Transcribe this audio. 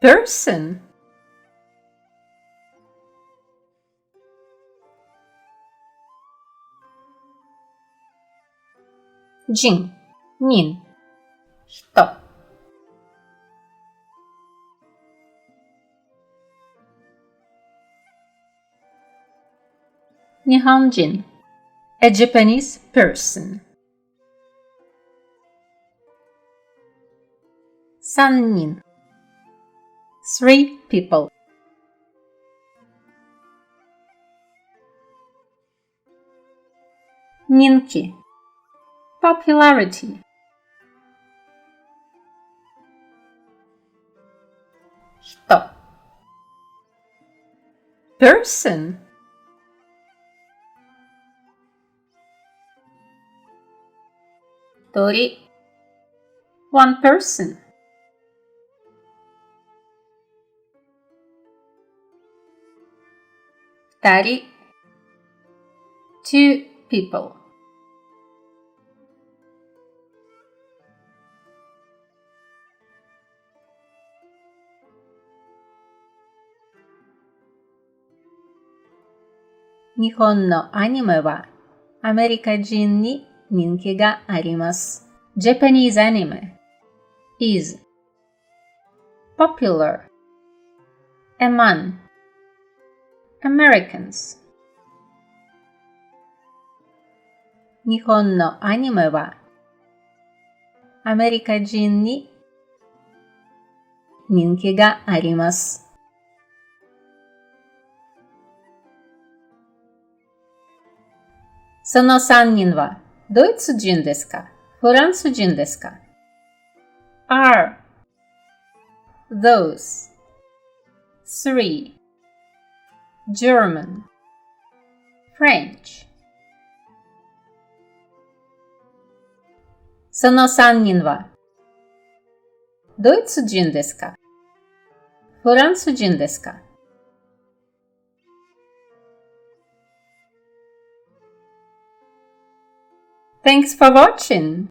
person. 人、人、人。日本人 a Japanese person. 三人 three people. 人気 popularity. 人 person. 一人 one person. 二人 two people. 日本のアニメはアメリカ人に人気があります。Japanese anime is popular among Americans. 日本のアニメはアメリカ人に人気があります。その三人はドイツ人ですか？フランス人ですか？ Are those three German, French? その三人はドイツ人ですか？フランス人ですか？ Thanks for watching!